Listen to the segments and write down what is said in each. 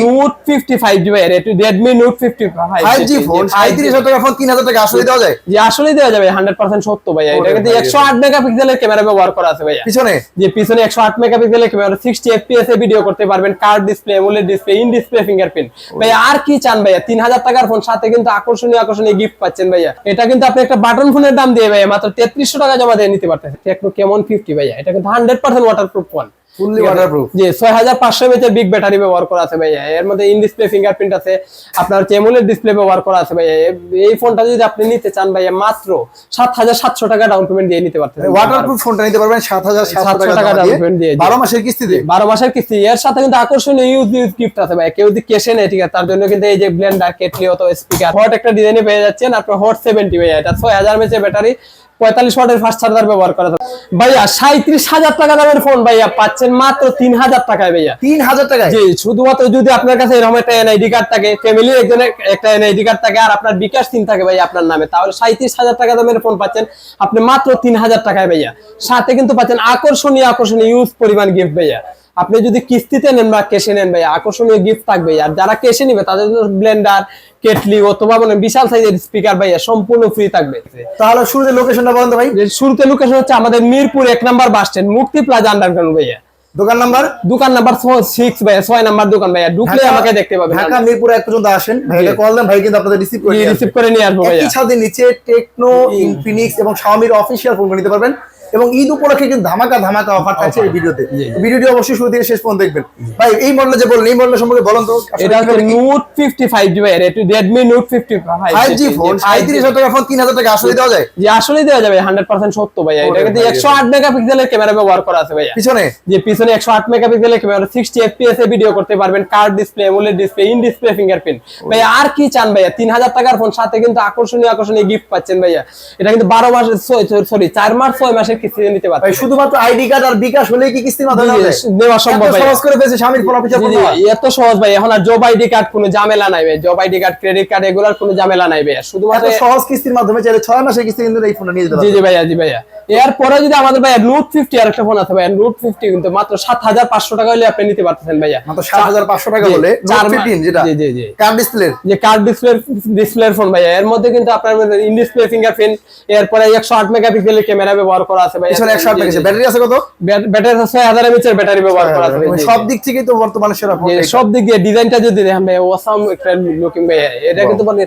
Note 55 জি ভাই, Redmi Note 55 5G phone 37000 টাকা phone 3000 টাকা আসলে দেওয়া যায়? জি আসলেই দেওয়া যাবে 100% সত্য ভাইয়া। এটা কিন্তু 108 মেগাপিক্সেলের ক্যামেরা ব্যবহার করা আছে ভাইয়া পিছনে। যে পিছনে 108 মেগাপিক্সেলের ক্যামেরা, 60 fps এ ভিডিও করতে পারবেন, curve display, AMOLED display, in display fingerprint ভাইয়া। আর কি চান ভাইয়া? 3000 টাকার ফোন, সাথে কিন্তু আকর্ষণীয় গিফট পাচ্ছেন ভাইয়া। এটা কিন্তু আপনি একটা বাটন ফোনের দাম দিয়ে ভাইয়া মাত্র 3300 টাকা জমা দিয়ে নিতে পারতেছেন। টেকনো Camon 50 ভাইয়া, এটা কিন্তু 100% ওয়াটারপ্রুফ ফোন, ফুললি ওয়াটারপ্রুফ। জি 6500 mAh এর বিগ ব্যাটারি ব্যবহার করা আছে ভাইয়া। এর মধ্যে ইন ডিসপ্লে ফিঙ্গারপ্রিন্ট আছে, আপনার AMOLED ডিসপ্লে ব্যবহার করা আছে ভাইয়া। এই ফোনটা যদি আপনি নিতে চান ভাইয়া মাত্র 7700 টাকা ডাউন পেমেন্ট দিয়ে নিতে পারতেন। ওয়াটারপ্রুফ ফোনটা নিতে পারবেন 7700 টাকা ডাউন পেমেন্ট দিয়ে 12 মাসের কিস্তিতে। 12 মাসের কিস্তি। এর সাথে কিন্তু আকর্ষণীয় ইউজ গিফট আছে ভাইয়া। কেউ যদি ক্যাশে নেয় ঠিক আছে, তার জন্য কিন্তু এই যে ব্লেন্ডার, কেটলি অথবা স্পিকার, হট একটা ডিজাইনে পেয়ে যাচ্ছেন। আপনার হট 70 ভাইয়া, এটা 6000 mAh এর ব্যাটারি, 45 ওয়াটের ফাস্ট চার্জার ব্যবহার করা ভাইয়া। 37000 টাকা দামের ফোন ভাইয়া পাচ্ছেন মাত্র 3000 টাকায় ভাইয়া। 3000 টাকায়? জি, শুধুমাত্র যদি আপনার কাছে এরকম একটা এনআইডি কার্ড থাকে, ফ্যামিলির একজনের একটা এনআইডি কার্ড থাকে, আর আপনার বিকাশ সিম থাকে ভাইয়া আপনার নামে, তাহলে 37000 টাকা দামের ফোন পাচ্ছেন আপনি মাত্র 3000 টাকায় ভাইয়া। সাথে কিন্তু পাচ্ছেন আকর্ষণীয় ইউজ পরিমাণ গিফট ভাইয়া। আপনি যদি কিস্তিতে নেন বা ক্যাশে নেন ভাইয়া, আকর্ষণীয় গিফট থাকবে। আর যারা ক্যাশে নিবে তাদের জন্য ব্লেন্ডার, কেটলি অথবা বিশাল সাইজের স্পিকার ভাইয়া সম্পূর্ণ ফ্রি থাকবে। তাহলে শুরুতে লোকেশনটা বলেন তো ভাই। শুরুতে লোকেশন হচ্ছে আমাদের মিরপুর 1 নম্বর বাস স্ট্যান্ড, মুক্তি প্লাজা আন্ডারগ্রাউন্ড ভাইয়া। দোকান নাম্বার 6 ভাইয়া, 6 নাম্বার দোকান ভাইয়া। ঢুকলে আমাকে দেখতে পাবেন। ঢাকা মিরপুর 1 পর্যন্ত আসেন, ভাইকে কল দেন, ভাই কিন্তু আপনাদের রিসিভ করে নিয়ে আসবে ভাইয়া। একই সাথে নিচে টেকনো, ইনফিনিক্স এবং শাওমির অফিশিয়াল ফোন নিতে পারবেন। এবং ঈদ উপলক্ষে কিন্তু ধামাকা অফার থাকছে এই ভিডিওতে। ভিডিওটি অবশ্যই শুরু থেকে শেষ পর্যন্ত দেখবেন। ভাই এই মডেল যে বললেন, এই মডেল সম্পর্কে বলুন তো। এটা হচ্ছে Note 55 জি ভাই, এটা Redmi Note 55 5G ফোন 37000 টাকা ফোন 3000 টাকা আসলে দেওয়া যায়? জি আসলেই দেওয়া যাবে 100% সত্য ভাইয়া। এটা কিন্তু 108 মেগাপিক্সেলের ক্যামেরা ব্যবহার করা আছে ভাইয়া পিছনে। যে পিছনে 108 মেগাপিক্সেলের ক্যামেরা, 60 fps এ ভিডিও করতে পারবেন, curve display, AMOLED display, in display fingerprint ভাইয়া। আর কি চান ভাইয়া? 3000 টাকার ফোন, সাথে কিন্তু আকর্ষণীয় গিফট পাচ্ছেন ভাইয়া। এটা কিন্তু 4 মাস 6 মাসের কিস্তিতে নিতে পারবেন। শুধুমাত্র আইডি কার্ড আর বিকাশ হলে কি কিস্তির মাধ্যমে দেওয়া সম্ভব ভাই? সহজ করে দিয়েছে শামির ফোন অফিসিয়াল ফোন। এত সহজ ভাই, এখন আর জব আইডি কার্ড কোনো ঝামেলা নাই ভাই। Job ID card, credit card এগুলার কোনো ঝামেলা নাই ভাই। শুধুমাত্র সহজ কিস্তির মাধ্যমে চাইলে 6 মাসের কিস্তি কিন্তু এই ফোনটা নিয়ে যেতে পারবেন। জি ভাইয়া, জি ভাইয়া। এরপরে যদি আমাদের ভাইয়া Note 50 আর একটা ফোন আছে ভাইয়া, Note 50 কিন্তু মাত্র 7500 টাকা হলে আপনি নিতে পারতেছেন ভাইয়া। মাত্র 7500 টাকা হলে Note 15 যেটা জি কার্ভ ডিসপ্লের, যে কার্ভ ডিসপ্লের ফোন ভাইয়া। এর মধ্যে কিন্তু আপনার ইন ডিসপ্লে ফিঙ্গারপ্রিন্ট, এরপরে 108 মেগাপিক্সেলের ক্যামেরা ব্যবহার করা আছে ভাইয়া। পিছনে 108 মেগাপিক্সেল ব্যাটারি আছে। কত ব্যাটারি? 6000 mAh এর ব্যাটারি ব্যবহার করা আছে। সব দিক থেকে তো বর্তমানে সেরা ফোন। সব দিক দিয়ে ডিজাইনটা যদি দেখেন ভাই, অসাম একটা লুকিং ভাই। এটা কিন্তু মানে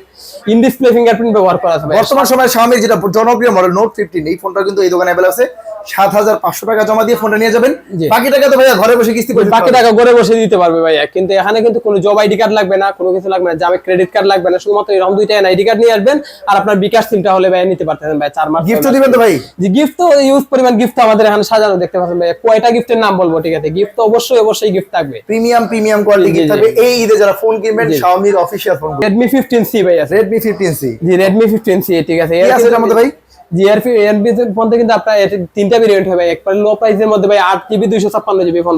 ইন ডিসপ্লে ফিঙ্গারপ্রিন্ট ব্যবহার করা আছে ভাই। বর্তমান সময়ে Xiaomi যেটা জনপ্রিয় মডেল Note 15, এই ফোনটা কিন্তু এই দোকানে अवेलेबल আছে। 7500 টাকা জমা দিয়ে ফোনটা নিয়ে যাবেন। বাকি টাকা তো ভাইয়া ঘরে বসে কিস্তি করে বাকি টাকা ঘরে বসে দিতে পারবে ভাইয়া। কিন্তু এখানে কিন্তু কোনো জব আইডি কার্ড লাগবে না, কোনো কিছু লাগবে না, জামে ক্রেডিট কার্ড লাগবে না। শুধুমাত্র এরকম দুইটা আইডি কার্ড নিয়ে আসবেন, আর আপনার বিকাশ সিমটা হলে ভাই নিতে পারতেছেন ভাই। 4 মাস গিফট দিবেন তো ভাই? জি গিফট তো ইউজ পরিমাণ গিফট আমাদের এখানে সাজানো দেখতে পাচ্ছেন ভাই। কয়টা গিফটের নাম বলবো? ঠিক আছে, গিফট তো অবশ্যই গিফট থাকবে। প্রিমিয়াম কোয়ালিটি গিফট থাকবে এই ঈদে যারা ফোন কিনবেন। Xiaomi এর অফিশিয়াল ফোন Redmi 15C ভাই আছে। Redmi 15C, জি Redmi 15C ঠিক আছে। এর আছে আমাদের ভাই জিআরপি এনবি ফোন থেকে কিন্তু আপনার তিনটা ভেরিয়েন্ট হবে। একবার লো প্রাইসের মধ্যে ভাই 8GB 256GB ফোন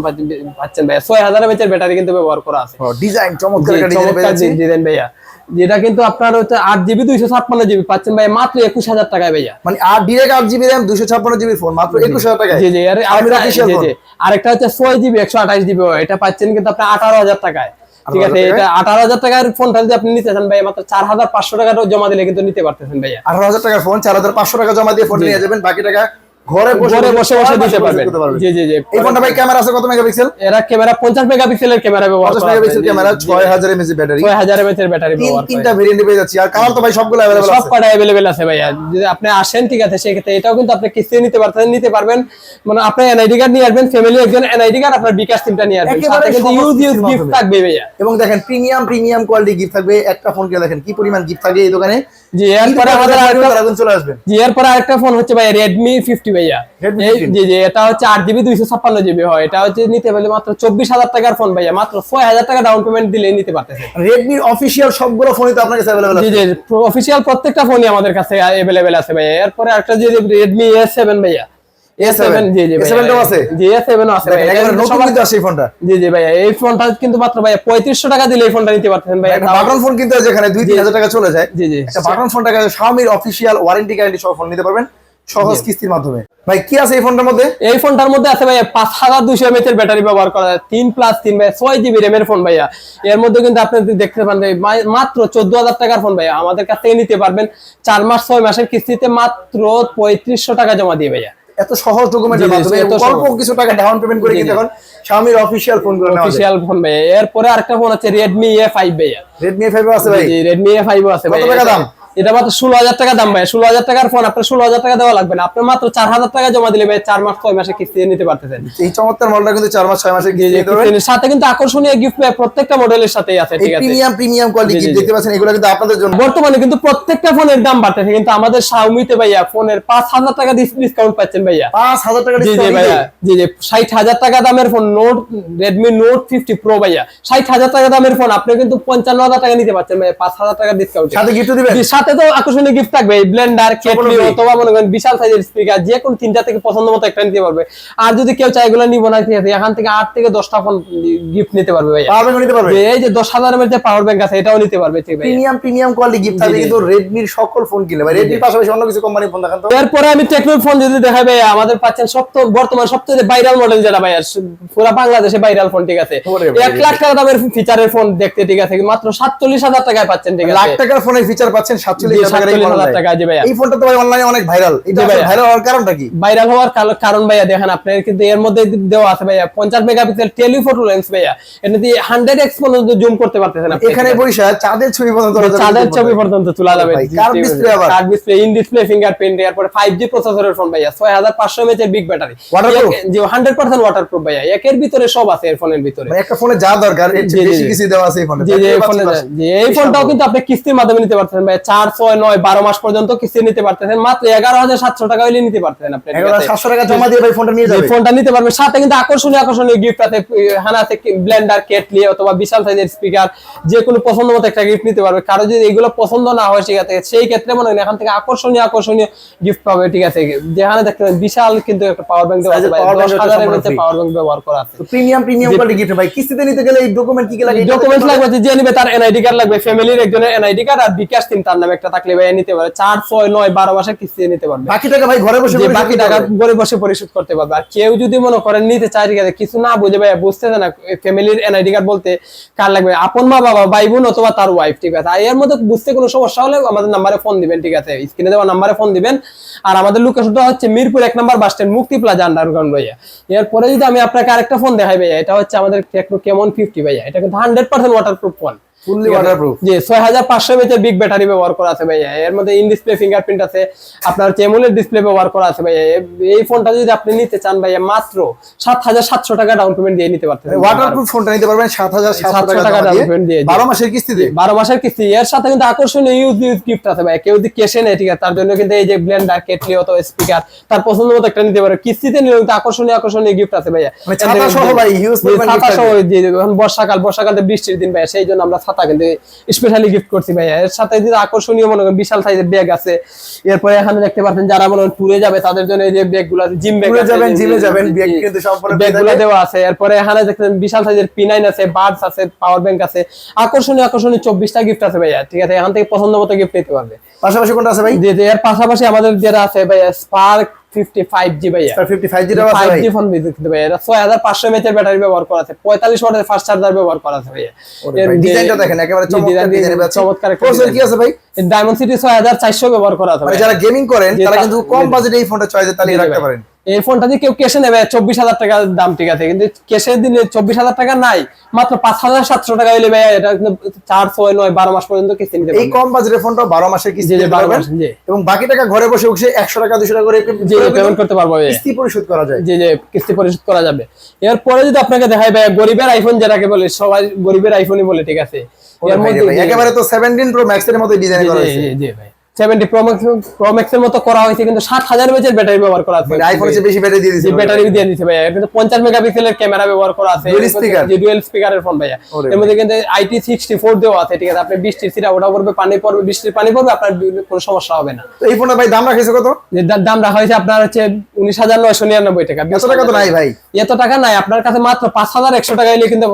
পাচ্ছেন ভাই। 6000 mAh এর ব্যাটারি কিন্তু ব্যবহার করা আছে। ডিজাইন চমৎকার ডিজাইন ভাইয়া। যেটা কিন্তু আপনার হচ্ছে 8GB 256GB পাচ্ছেন ভাই মাত্র 21000 টাকায় ভাইয়া। মানে direct 8GB RAM 256GB phone মাত্র 21000 টাকায়। জি আরেকটা হচ্ছে 6GB 128GB, এটা পাচ্ছেন কিন্তু আপনি 18000 টাকায়। ঠিক আছে, এটা 18000 টাকার ফোনটা যদি আপনি নিতে চান ভাই, মাত্র 4500 টাকা জমা দিলে কিন্তু নিতে পারতেছেন ভাইয়া। 18000 টাকার ফোন 4500 টাকা জমা দিয়ে ফোন নিয়ে যাবেন। বাকি টাকা ঘরে বসে দিতে পারবেন। জি এই ফোনটা ভাই ক্যামেরা আছে কত মেগাপিক্সেল? এরা ক্যামেরা 50 মেগাপিক্সেলের ক্যামেরা ব্যবহার করা আছে। 50 megapixel camera, 6000 mAh battery, 6000 mAh এর ব্যাটারি ব্যবহার করে। তিনটা ভেরিয়েন্ট পেয়ে যাচ্ছি। আর কালার তো ভাই সবগুলো अवेलेबल আছে। সবকটা अवेलेबल আছে ভাইয়া। যদি আপনি আসেন ঠিক আছে, সেই ক্ষেত্রে এটাও কিন্তু আপনি কিস্তি নিতে পারবেন। মানে আপনি এনআইডি কার্ড নিয়ে আসবেন, ফ্যামিলি একজন এনআইডি কার্ড, আপনার বিকাশ সিমটা নিয়ে আসবেন, সাথে কিন্তু ইউজ গিফট থাকবে ভাইয়া। এবং দেখেন প্রিমিয়াম কোয়ালিটি গিফট থাকবে। একটা ফোন কিনে দেখেন কি পরিমাণ গিফট থাকে এই দোকানে। জি এরপরে আমাদের আরেকটা চলে আসবেন। জি এরপরে আরেকটা ফোন হচ্ছে ভাই Redmi 50 ভাইয়া। জি এটা হচ্ছে 8GB 256GB হয়। এটা হচ্ছে নিতে পারলে মাত্র 24000 টাকার ফোন ভাইয়া। মাত্র 6000 টাকা ডাউন পেমেন্ট দিলেই নিতে পারতেছেন। Redmi অফিশিয়াল সবগুলো ফোনই তো আপনার কাছে अवेलेबल আছে? জি অফিশিয়াল প্রত্যেকটা ফোনই আমাদের কাছে अवेलेबल আছে ভাইয়া। এরপরে আরেকটা যে Redmi A7 ভাইয়া। A7 জি A7 টাও আছে? জি A7 ও আছে ভাইয়া। এটা নতুন কিন্তু আছে এই ফোনটা। জি ভাইয়া, এই ফোনটা কিন্তু মাত্র ভাইয়া 3500 টাকা দিলে এই ফোনটা নিতে পারতেছেন ভাইয়া। একটা বাটন ফোন কিনতে যেখানে 2-3000 টাকা চলে যায়, জি একটা বাটন ফোন টাকা Xiaomi অফিশিয়াল ওয়ারেন্টি গ্যারান্টি সহ ফোন নিতে পারবেন। সহজ কিস্তির মাধ্যমে। ভাই কি আছে এই ফোনটার মধ্যে? এই ফোনটার মধ্যে আছে ভাইয়া 5200 mAh এর ব্যাটারি ব্যবহার করা যায়, 3+3 ভাইয়া 6GB RAM এর ফোন ভাইয়া। এর মধ্যে কিন্তু আপনি দেখতে পান মাত্র 14000 টাকার ফোন ভাইয়া, আমাদের কাছ থেকে নিতে পারবেন 4 মাস 6 মাসের কিস্তিতে মাত্র 3500 টাকা জমা দিয়ে ভাইয়া। এত সহজ ডকুমেন্টের মাধ্যমে অল্প কিছু টাকা ডাউন পেমেন্ট করে কিন্তু এখন Xiaomi অফিশিয়াল ফোনগুলো নেওয়া যায়। অফিশিয়াল ফোন ভাইয়া। এরপরে আরেকটা ফোন আছে Redmi A5 ভাইয়া। Redmi A5 আছে ভাই? জি Redmi A5 আছে ভাই। কত টাকা দাম? এটা মাত্র 16000 টাকা দাম ভাই। 16000 টাকার ফোন আপনার 16000 টাকা দেওয়া লাগবে না, আপনি মাত্র 4000 টাকা জমা দিলে ভাই 4 মাস 6 মাসে কিস্তি নিতে পারতেছেন। এই চমৎকার মডেলটা কিন্তু 4 মাস 6 মাসে কিস্তি দিতে পারবেন। সাথে কিন্তু আকর্ষণীয় গিফট ভাই প্রত্যেকটা মডেলের সাথেই আছে, ঠিক আছে। প্রিমিয়াম কোয়ালিটি গিফট দেখতে পাচ্ছেন, এগুলো কিন্তু আপনাদের জন্য। বর্তমানে কিন্তু প্রত্যেকটা ফোনের দাম বাড়তেছে, কিন্তু আমাদের Xiaomi তে ভাইয়া ফোনের 5000 টাকা ডিসকাউন্ট পাচ্ছেন ভাইয়া। 5000 টাকা ডিসকাউন্ট? জি ভাইয়া, জি 60000 টাকা দামের ফোন Redmi Note 50 Pro ভাইয়া, 60000 টাকা দামের ফোন আপনি কিন্তু 55000 টাকা নিতে পারছেন ভাইয়া 5000 টাকা ডিসকাউন্ট। সাথে গিফট দিবেন? সাথে তো আকর্ষণীয় গিফট থাকবে, ব্লেন্ডার, কেটলি অথবা মনে করেন বিশাল সাইজের স্পিকার, যে কোনো তিনটা থেকে পছন্দ মতো একটা নিতে পারবে। আর যদি কেউ চায় এগুলো নিব না, ঠিক আছে, এখান থেকে 8 থেকে 10টা ফোন গিফট নিতে পারবে ভাইয়া। পাওয়ার ব্যাংক নিতে পারবে? এই যে 10000 এর যে পাওয়ার ব্যাংক আছে এটাও নিতে পারবে, ঠিক ভাই। প্রিমিয়াম কোয়ালিটি গিফট থাকবে কিন্তু রেডমির সকল ফোন কিনলে ভাই। রেডমির পাশাপাশি অন্য কিছু কোম্পানির ফোন দেখান তো। এরপরে আমি টেকনো ফোন যদি দেখাই ভাই, আমাদের পাচ্ছেন বর্তমান সবচেয়ে ভাইরাল মডেল যেটা ভাইয়া, পুরো বাংলাদেশে ভাইরাল ফোন, ঠিক আছে। 1 লাখ টাকা দামের ফিচারের ফোন দেখতে, ঠিক আছে, মাত্র 47000 টাকায় পাচ্ছেন, ঠিক আছে। লাখ টাকার ফোনের ফিচার পাচ্ছেন 47000 টাকায়। জি ভাইয়া। এই ফোনটা তো ভাই অনলাইনে অনেক ভাইরাল। এটা ভাইরাল হওয়ার কারণটা কি? ভাইরাল হওয়ার কারণ ভাইয়া দেখেন আপনার কিন্তু এর মধ্যে দেওয়া আছে ভাইয়া 50 মেগাপিক্সেল টেলিফোটো লেন্স ভাইয়া, এটা দিয়ে 100x পর্যন্ত জুম করতে পারতেছেন আপনি। এখানে বসে চাঁদের ছবি পর্যন্ত তোলা যাবে। কার্ভ ডিসপ্লে, আবার curve display, in display fingerprint, এরপর 5G প্রসেসরের ফোন ভাইয়া, 6500 mAh এর বিগ ব্যাটারি, জি 100% ওয়াটারপ্রুফ ভাইয়া। একের ভিতরে সব আছে এর ফোনের ভিতরে, মানে একটা ফোনে যা দরকার এর চেয়ে বেশি কিছু দেওয়া আছে এই ফোনে। জি এই ফোনে, জি এই ফোনটাও কিন্তু আপনি কিস্তির মাধ্যমে নিতে পারতেছেন ভাইয়া, 4 6 9 12 মাস পর্যন্ত কিস্তি নিতে পারতেছেন, মাত্র 11700 টাকা হইলে নিতে পারতেন আপনি। 11700 টাকা জমা দিয়ে ভাই ফোনটা নিয়ে যাবেন। এই ফোনটা নিতে পারবেন, সাথে কিন্তু আকর্ষণীয় গিফট আছে, হানাতে ব্লেন্ডার, কেটলি অথবা বিশাল সাইজের স্পিকার, যে কোনো পছন্দ মতো একটা গিফট নিতে পারবে। কারো যদি এগুলো পছন্দ না হয় সেই ক্ষেত্রে মনে হয় এখান থেকে আকর্ষণীয় গিফট পাবে, ঠিক আছে। যেখানে দেখতে বিশাল কিন্তু একটা পাওয়ার ব্যাংক দেওয়া আছে ভাই, 10000 এর মধ্যে পাওয়ার ব্যাংক ব্যবহার করা আছে। প্রিমিয়াম কোয়ালিটি গিফট ভাই। কিস্তিতে নিতে গেলে এই ডকুমেন্ট কি কি লাগে? ডকুমেন্টস লাগবে, যে নিবে তার এনআইডি কার্ড লাগবে, ফ্যামিলির একজনের এনআইডি কার্ড আর বিকাশ সিম তার নামে একটা থাকলে ভাই নিতে পারে। 4 6 9 12 মাসের কিস্তি নিতে পারবে। বাকি টাকা ভাই ঘরে বসে পরিশোধ করতে পারবে। আর কেউ যদি মনে করেন নিতে চায়, ঠিক আছে, কিছু না বুঝে ভাই, বুঝতেছে না ফ্যামিলির এনআইডি কার্ড বলতে কার লাগবে, আপন মা বাবা, ভাই বোন অথবা তার ওয়াইফ, ঠিক আছে। আর এর মধ্যে বুঝতে কোনো সমস্যা হলে আমাদের নাম্বারে ফোন দিবেন, ঠিক আছে, স্ক্রিনে দেওয়া নাম্বারে ফোন দিবেন। আর আমাদের লোকেশনটা হচ্ছে মিরপুর 1 নম্বর বাস স্ট্যান্ড, মুক্তি প্লাজা আন্ডারগ্রাউন্ড ভাইয়া। এরপরে যদি আমি আপনাকে আরেকটা ফোন দেখাই ভাইয়া, এটা হচ্ছে আমাদের টেকনো কেমন 50 ভাইয়া, এটা কিন্তু 100% ওয়াটারপ্রুফ ফোন, ফুললি ওয়াটারপ্রুফ। জি 6500 mAh এর বিগ ব্যাটারি ব্যবহার করা আছে ভাইয়া। এর মধ্যে ইন ডিসপ্লে ফিঙ্গারপ্রিন্ট আছে, আপনার AMOLED ডিসপ্লে ব্যবহার করা আছে ভাইয়া। এই ফোনটা যদি আপনি নিতে চান ভাইয়া, মাত্র 7700 টাকা ডাউন পেমেন্ট দিয়ে নিতে পারতেন। ওয়াটারপ্রুফ ফোনটা নিতে পারবেন 7700 টাকা ডাউন পেমেন্ট দিয়ে 12 মাসের কিস্তিতে। 12 মাসের কিস্তি। এর সাথে কিন্তু আকর্ষণীয় ইউজ গিফট আছে ভাইয়া। কেউ যদি ক্যাশে নেয়, ঠিক আছে, তার জন্য কিন্তু এই যে ব্লেন্ডার, কেটলি অথবা স্পিকার তার পছন্দ মতো একটা নিতে পারে। কিস্তিতে নিলে কিন্তু আকর্ষণীয় গিফট আছে ভাইয়া। মানে ছাতা সহ ভাই, হিউজ পরিমাণ গিফট আছে। ছাতা সহ, যে বর্ষাকালে বৃষ্টির দিন ভাইয়া, সেই জন্য আমরা ছাতা কিন্তু স্পেশালি গিফট করছি ভাইয়া। এর সাথে যদি আকর্ষণীয় মনে করেন বিশাল সাইজের ব্যাগ আছে। এরপরে এখানে দেখতে পাচ্ছেন যারা মনে করেন ট্যুরে যাবে তাদের জন্য এই যে ব্যাগগুলো আছে, জিমে যাবেন ব্যাগ কিন্তু সম্পূর্ণ ব্যাগগুলো দেওয়া আছে। এরপরে এখানে দেখেন বিশাল সাইজের P9 আছে, বাডস আছে, পাওয়ার ব্যাংক আছে, আকর্ষণীয় 24টা গিফট আছে ভাইয়া, ঠিক আছে। এখান থেকে পছন্দ মতো গিফট নিতে পারবে। পাশাপাশি কোনটা আছে ভাই? এর পাশাপাশি আমাদের যেটা আছে ভাইয়া, স্পার্ক 55G ভাইয়া, 55G দাও আছে ভাই। 5G ফোন দিতে ভাইয়া, এটা 6500 mAh এর ব্যাটারি ব্যবহার করা আছে, 45 ওয়াটের ফাস্ট চার্জার ব্যবহার করা আছে ভাইয়া। এর ডিজাইনটা দেখেন, একেবারে চমৎকার প্রসেসর কি আছে ভাই? ডায়মন্ড সিটি 6400 ব্যবহার করা আছে। মানে যারা গেমিং করেন তারা কিন্তু কম বাজেটে এই ফোনটা চয়েসে তালিয়ে রাখতে পারেন। এই ফোনটা যদি কেউ ক্যাশে নেবে 24000 টাকা দাম, ঠিক আছে, কিন্তু ক্যাশে দিলে 24000 টাকা নাই, মাত্র 5700 টাকা হইলে ভাই এটা 4 6 9 12 মাস পর্যন্ত কিস্তি নিতে পারবেন। এই কম বাজেটের ফোনটা 12 মাসের কিস্তি দিতে পারবেন এবং বাকি টাকা ঘরে বসে 100 টাকা 200 টাকা করে পেমেন্ট করতে পারবো, কিস্তি পরিশোধ করা যায়। জি কিস্তি পরিশোধ করা যাবে। এরপরে যদি আপনাকে দেখাই ভাই, গরিবের আইফোন যেটাকে বলে, সবাই গরিবের আইফোনই বলে, ঠিক আছে। এর মধ্যে একেবারে তো 17 প্রো ম্যাক্স এর মতো ডিজাইন করা হয়েছে। জি ভাই, 70 প্রো ম্যাক্স এর মতো করা হয়েছে, কিন্তু 7000 mAh এর ব্যাটারি ব্যবহার করা আছে। আইফোনের চেয়ে বেশি ব্যাটারি দিয়ে দিয়েছে, ব্যাটারি দিয়ে দিয়েছে ভাইয়া। কিন্তু 50 মেগাপিক্সেলের ক্যামেরা ব্যবহার করা আছে, ডুয়াল স্পিকারের ফোন ভাইয়া। এর মধ্যে কিন্তু IP64 দেওয়া আছে, ঠিক আছে। আপনি বৃষ্টির সিরা ওটা পড়বে, বৃষ্টির পানি পড়বে, আপনার কোনো সমস্যা হবে না। তো এই ফোনের ভাই দাম রাখিছে কত? দাম রাখা হয়েছে আপনার হচ্ছে 19999 টাকা। এত টাকা তো নাই ভাই, এত টাকা নাই আপনার কাছে, মাত্র 5100 টাকা এলে কিন্তু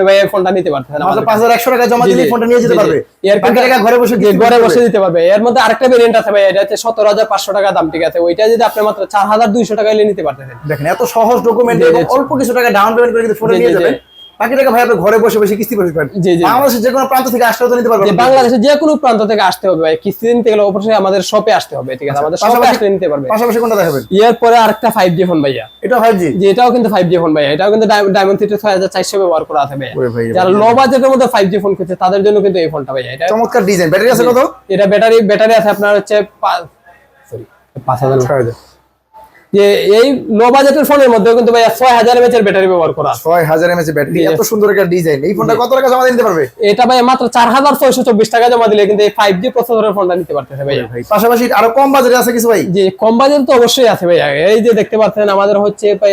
ভাই এই ফোনটা নিতে পারতেছেন। মাত্র 5100 টাকা জমা দিলে ফোনটা নিয়ে যেতে পারবে। এর টাকা ঘরে বসে দিতে পারবে। এর মধ্যে আরেকটা ভেরিয়েন্ট আছে ভাই, এটা হচ্ছে 17,500 টাকা দাম, ঠিক আছে। ওইটা যদি আপনি মাত্র 4,200 টাকায় নিতে পারতেছেন। দেখেন এত সহজ ডকুমেন্ট, অল্প কিছু টাকা ডাউন পেমেন্ট করে কিন্তু ফোন নিয়ে যাবেন। বাকি টাকা ভাই আপনি ঘরে বসে বসে কিস্তি পরিশোধ করেন। বাংলাদেশের যে কোনো প্রান্ত থেকে আসতে নিতে পারবেন। বাংলাদেশের যে কোনো প্রান্ত থেকে আসতে হবে ভাই, কিস্তি নিতে গেলে অবশ্যই আমাদের শপে আসতে হবে, ঠিক আছে। আমাদের শপে আসলে নিতে পারবে। পাশাপাশি কোনটা দেখাবেন? এরপরে আরেকটা 5G ফোন ভাইয়া, এটা 5G, জি এটাও কিন্তু 5G ফোন ভাইয়া। এটাও কিন্তু ডায়মন্ড সিটি 6400 ব্যবহার করা আছে ভাইয়া। যারা লো বাজেটের মধ্যে 5G ফোন খুঁজছে তাদের জন্য কিন্তু এই ফোনটা ভাইয়া। এটা চমৎকার ডিজাইন। ব্যাটারি আছে কত? এটা ব্যাটারি আছে আপনার হচ্ছে 5000। যে এই লো বাজেটের ফোনের মধ্যে কিন্তু ভাই 6000 mAh এর ব্যাটারি ব্যবহার করা আছে। 6000 mAh এর ব্যাটারি, এত সুন্দর একটা ডিজাইন। এই ফোনটা কত টাকা জমা দিতে পারবে? এটা ভাই মাত্র 4624 টাকা জমা দিলে কিন্তু এই 5G প্রসেসরের ফোনটা নিতে পারতেছে ভাই। পাশাপাশি আরো কম বাজেটে আছে কিছু ভাই? জি কম বাজেট তো অবশ্যই আছে ভাই। এই যে দেখতে পাচ্ছেন আমাদের হচ্ছে ভাই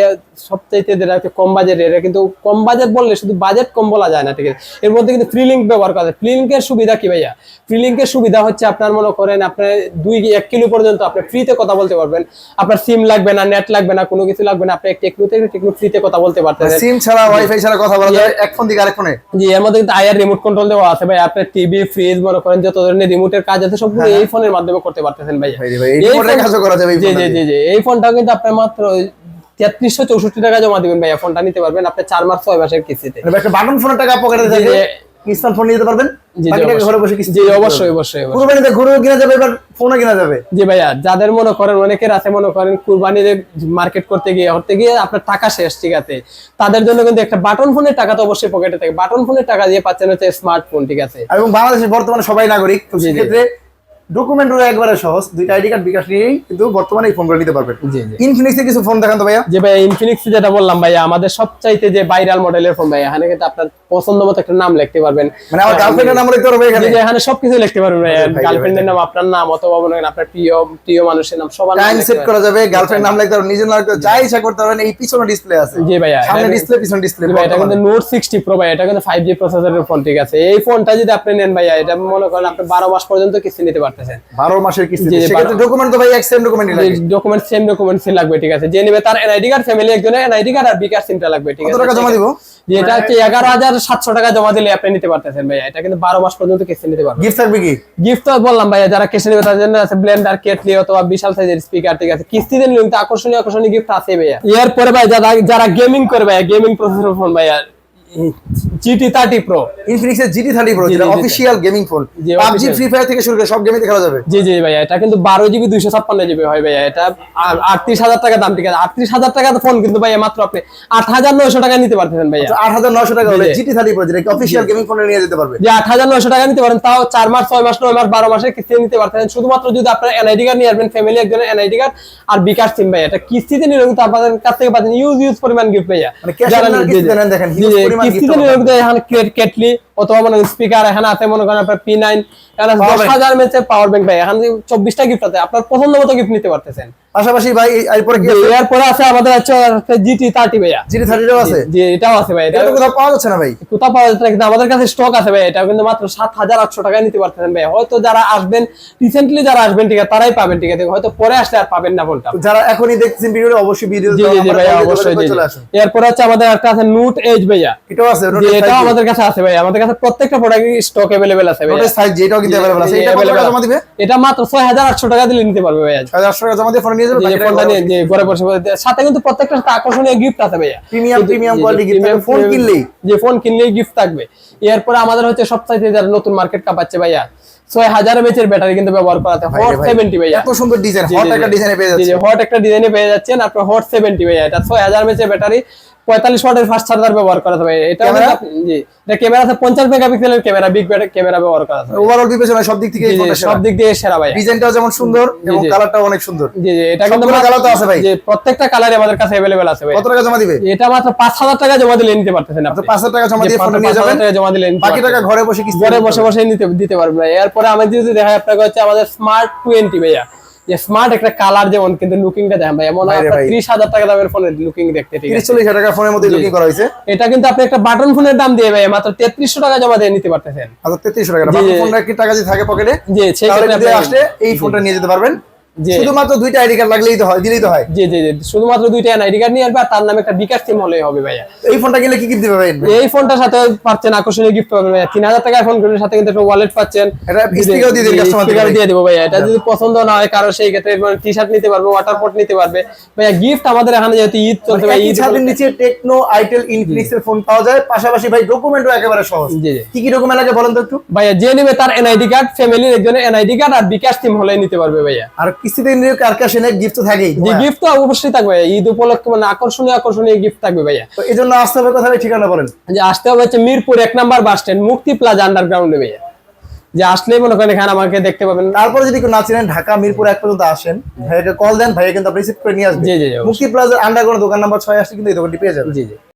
সবচাইতে যেটা কম বাজেট, এটা কিন্তু কম বাজেট বললে শুধু বাজেট কম বলা যায় না, ঠিক আছে। এর মধ্যে কিন্তু ফ্রি লিংক ব্যবহার করা যায়। ফ্রি লিংকের সুবিধা কি ভাইয়া? ফ্রি লিংকের সুবিধা হচ্ছে আপনার মনে করেন আপনার 2-1 কিলো পর্যন্ত আপনি ফ্রিতে কথা বলতে পারবেন। আপনার সিম লাগবে না, নেট লাগবে না, কোনো কিছু লাগবে না। আপনি টেকনো ফ্রিতে কথা বলতে পারতেছেন। সিম ছাড়া ওয়াইফাই ছাড়া কথা বলা যায় এক ফোন থেকে আরেক ফোনে। জি এর মধ্যে কিন্তু আইআর রিমোট কন্ট্রোল দেওয়া আছে ভাই। আপনার টিভি, ফ্রিজ মনে করেন যত ধরনের রিমোটের কাজ আছে সবগুলো এই ফোনের মাধ্যমে করতে পারতেছেন ভাই। এই ফোনের কাজও করা যাবে। জি এই ফোনটা কিন্তু আপনি মাত্র 3364 টাকা জমা দিবেন ভাইয়া, ফোনটা নিতে পারবেন আপনি 4 মাস 6 মাসের কিস্তিতে। মানে একটা বাটন ফোনের টাকা পকেটে থাকে, ইনস্ট্যান্ট ফোন নিতে পারবেন। বাকি টাকা ঘরে বসে কিস্তি। জি অবশ্যই। কুরবানিতে গরু কিনা যাবে, এবার ফোনও কিনা যাবে। জি ভাইয়া, যাদের মনে করেন অনেকের আছে মনে করেন কুরবানিতে মার্কেট করতে গিয়ে আপনার টাকা শেষ, ঠিক আছে, তাদের জন্য কিন্তু একটা বাটন ফোনের টাকা তো অবশ্যই পকেটে থাকে। বাটন ফোনের টাকা দিয়ে পাচ্ছেন হচ্ছে স্মার্টফোন, ঠিক আছে। এবং বাংলাদেশে বর্তমানে সবাই নাগরিক, তো সেক্ষেত্রে ডকুমেন্ট হলো একবারে সহজ। 2টা আইডি কার্ড বিকাশ নিয়েই কিন্তু বর্তমানে এই ফোনগুলো নিতে পারবেন। ইনফিনিক্স এর কিছু ফোন দেখান তো ভাইয়া। জি ভাইয়া, ইনফিনিক্স যেটা বললাম ভাইয়া, আমাদের সবচাইতে যে ভাইরাল মডেলের ফোন ভাইয়া। এখানে কিন্তু আপনার পছন্দ মতো একটা নাম লিখতে পারবেন, মানে আমার গার্লফ্রেন্ডের নাম লিখতে পারবেন এখানে। জি এখানে সবকিছু লিখতে পারবেন ভাইয়া। গার্লফ্রেন্ডের নাম, আপনার নাম, অথবা মনে করেন আপনার প্রিয় মানুষের নাম, সবার নাম টাইম সেট করা যাবে। গার্লফ্রেন্ড নাম লিখতে পারবেন, নিজের নাম লিখতে, যা ইচ্ছা করতে পারবেন। এই পিছনে ডিসপ্লে আছে। জি ভাইয়া, সামনে ডিসপ্লে, পিছনে ডিসপ্লে। ভাই এটা কিন্তু নোট 60 প্রো ভাই। এটা কিন্তু 5G প্রসেসরের ফোন, ঠিক আছে। এই ফোনটা যদি আপনি নেন ভাইয়া, এটা মনে করেন আপনি 12 মাস পর্যন্ত কিস্তি নিতে পারতেছেন। 12 মাসের কিস্তি। সেক্ষেত্রে ডকুমেন্ট তো ভাই সেম ডকুমেন্টই লাগবে। ডকুমেন্ট সেম ডকুমেন্টই লাগবে, ঠিক আছে। যে নেবে তার এনআইডি কার্ড, ফ্যামিলি একজনের এনআইডি কার্ড আর বিকাশ সিমটা লাগবে, ঠিক আছে। কত টাকা জমা দিব? যে এটা হচ্ছে 11700 টাকা জমা দিলে আপনি নিতে পারতেছেন ভাইয়া। এটা কিন্তু 12 মাস পর্যন্ত কিস্তি নিতে পারবেন। গিফট থাকবে কি? গিফট তো বললাম ভাইয়া, যারা কিস্তি নেবে তাদের জন্য আছে ব্লেন্ডার, কেটলি অথবা বিশাল সাইজের স্পিকার, ঠিক আছে। কিস্তিতে নিলে কিন্তু আকর্ষণীয় গিফট আছে ভাইয়া। এরপরে ভাই যারা গেমিং করে ভাইয়া, গেমিং প্রসেসর ফোন ভাইয়া, GT30 Pro, ইনফিনিক্স এর GT30 Pro যেটা official gaming phone. PUBG, free fire থেকে শুরু করে সব গেমে খেলা যাবে। জি ভাইয়া, এটা কিন্তু 12GB 256GB হয় ভাইয়া। এটা 38000 টাকা দাম, ঠিক আছে। 38000 টাকা ফোন কিন্তু ভাইয়া মাত্র আপনি 8900 টাকা নিতে পারতেছেন ভাইয়া। 8900 টাকা হলে GT30 Pro যেটা অফিশিয়াল গেমিং ফোনে নিয়ে যেতে পারবে। যে 8900 টাকা নিতে পারেন, তাও 4 মাস 6 মাস 9 মাস 12 মাসের কিস্তি নিতে পারতেন। শুধুমাত্র যদি আপনার এনআইডি কার্ড নিয়ে আসবেন, ফ্যামিলি একজনের এনআইডি কার্ড আর বিকাশ সিম ভাইয়া। এটা কিস্তিতে নিলে কিন্তু আপনাদের কাছ থেকে পাচ্ছেন ইউজ পরিমাণ গিফট ভাইয়া। মানে ক্যাশ অন কিস্তিতে নেন, দেখেন হিউজ পরিমাণ গিফট। এখানে কেটলি অথবা মনে স্পিকার, এখানে আছে মনে করেন আপনার P9, এখানে 10000 mAh পাওয়ার ব্যাংক ভাই। এখানে 24টা গিফট আছে, আপনার পছন্দ মতো গিফট নিতে পারতেছেন। পাশাপাশি ভাই এরপরে কি আছে? এরপরে আছে আমাদের আছে GT30 ভাইয়া। GT30 টাও আছে? জি এটাও আছে ভাই। এটা তো কোথাও পাওয়া যাচ্ছে না ভাই। কোথাও পাওয়া যাচ্ছে না, কিন্তু আমাদের কাছে স্টক আছে ভাই। এটা কিন্তু মাত্র 7800 টাকায় নিতে পারতেছেন ভাই। হয়তো যারা আসবেন রিসেন্টলি, যারা আসবেন, ঠিক আছে, তারাই পাবেন, ঠিক আছে। হয়তো পরে আসলে আর পাবেন না ফোনটা। যারা এখনই দেখছেন ভিডিওটা অবশ্যই ভিডিও অবশ্যই চলে আসুন। এরপর আছে আমাদের একটা আছে নোট এজ ভাইয়া। এটাও আছে? এটাও আমাদের কাছে আছে ভাই। আমাদের কাছে প্রত্যেকটা প্রোডাক্ট স্টক अवेलेबल আছে ভাই। নোটের সাইজ যেটাও কিন্তু अवेलेबल আছে। এটা কত টাকা জমা দিবে? এটা মাত্র 6800 টাকা দিলে নিতে পারবে ভাই। 6800 টাকা জমা দিয়ে ফোন নিয়ে যাবে। ফোনটা নিয়ে যে ঘরে বসে সাথে কিন্তু প্রত্যেকটা সাথে আকর্ষণীয় গিফট আছে ভাইয়া। Premium quality gift. ফোন কিনলেই, যে ফোন কিনলেই গিফট থাকবে। এরপর আমাদের হচ্ছে সবচাইতে যারা নতুন মার্কেট কাপাচ্ছে ভাইয়া, 6000 mAh এর ব্যাটারি কিন্তু ব্যবহার করাতে হট 70 ভাইয়া। এত সুন্দর ডিজাইন, হট একটা ডিজাইনে পেয়ে যাচ্ছেন। জি হট একটা ডিজাইনে পেয়ে যাচ্ছেন আপনি, হট 70 ভাইয়া। এটা 6000 mAh এর ব্যাটারি, 45 ওয়াটের ফাস্ট চার্জার ব্যবহার করা হবে। এটা জি এটা ক্যামেরা আছে 50 মেগাপিক্সেলের ক্যামেরা, বিগ ব্যাটারি ক্যামেরা ব্যবহার করা আছে। ওভারঅল বিবেচনা সব দিক থেকে সব দিক দিয়ে সেরা ভাই। ডিজাইনটাও যেমন সুন্দর এবং কালারটাও অনেক সুন্দর। জি এটা কিন্তু কালার তো আছে ভাই। জি প্রত্যেকটা কালারই আমাদের কাছে अवेलेबल আছে ভাই। কত টাকা জমা দিবে? এটা মাত্র 5000 টাকা জমা দিলে নিতে পারতেছেন আপনি। 5000 টাকা জমা দিয়ে ফোন নিয়ে যাবেন, জমা দিলে বাকি টাকা ঘরে বসে কিস্তি বসে দিতে পারবেন ভাই। এরপর আমি যদি দেখাই আপনাকে হচ্ছে আমাদের স্মার্ট 20 ভাইয়া। যে স্মার্ট একটা কালার, যেমন কিন্তু লুকিংটা দেখেন ভাই, এমন 30000 টাকা দামের ফোনের লুকিং দেখতে, ঠিক আছে। 30-40 টাকা ফোনের মধ্যে লুকিং করা হয়েছে। এটা কিন্তু আপনি একটা বাটন ফোনের দাম দিয়ে ভাই মাত্র 3300 টাকা জমা দিয়ে নিতে পারতেছেন। আচ্ছা 3300 টাকা বাটন ফোনটা কি টাকা যদি থাকে পকেটে, জি সেই ক্ষেত্রে আপনি আসলে এই ফোনটা নিয়ে যেতে পারবেন। শুধুমাত্র 2টা আইডি কার্ড লাগলেই তো হয়, দিলেই তো হয়। জি জি জি, শুধুমাত্র 2টা এনআইডি কার্ড নিয়ে আসবে আর তার নামে একটা বিকাশ সিম হলেই হবে ভাইয়া। এই ফোনটা কিনলে কি গিফট দিবে ভাই? এই ফোনটার সাথে পাচ্ছেন আকর্ষণীয় গিফট পাবেন ভাইয়া। 3000 টাকার ফোনের সাথে কিন্তু একটা ওয়ালেট পাচ্ছেন, এটা স্টিকারও দিয়ে দিন কাস্টমার দিয়ে দেব ভাইয়া। এটা যদি পছন্দ না হয় কারো, সেই ক্ষেত্রে টি-শার্ট নিতে পারবে, ওয়াটার পট নিতে পারবে ভাইয়া। গিফট আমাদের এখানে যেহেতু ঈদ চলছে ভাই, ঈদ ছাদের নিচে টেকনো, আইটেল, ইনফিনিক্স এর ফোন পাওয়া যায়। পাশাপাশি ভাই ডকুমেন্টও একেবারে সহজ। কি কি ডকুমেন্ট লাগে বলেন তো একটু ভাইয়া। যে নেবে তার এনআইডি কার্ড, ফ্যামিলির একজনের এনআইডি কার্ড আর বিকাশ সিম হলে নিতে পারবে ভাইয়া। আর কিস্তিতে নিলে কারকাশনে গিফট তো থাকেই। জি, গিফট তো অবশ্যই থাকবে ঈদ উপলক্ষে, মানে আকর্ষণীয় গিফট থাকবে ভাইয়া। তো এই জন্য আসতে হবে কোথায়, ঠিকানা বলেন? যে আসতে হবে হচ্ছে মিরপুর 1 নাম্বার বাস স্ট্যান্ড, মুক্তি প্লাজা আন্ডারগ্রাউন্ডে ভাইয়া। যে আসলেই মনে করেন এখানে আমাকে দেখতে পাবেন। তারপরে যদি কেউ না চিনেন, ঢাকা মিরপুর 1 পর্যন্ত আসেন, ভাইয়াকে কল দেন, ভাইয়া কিন্তু আপনি রিসিভ করে নিয়ে আসবেন। জি জি, মুক্তি প্লাজার আন্ডারগ্রাউন্ড দোকান নাম্বার 6 আসলে কিন্তু এই দোকানটি পেয়ে যাবেন। জি জি।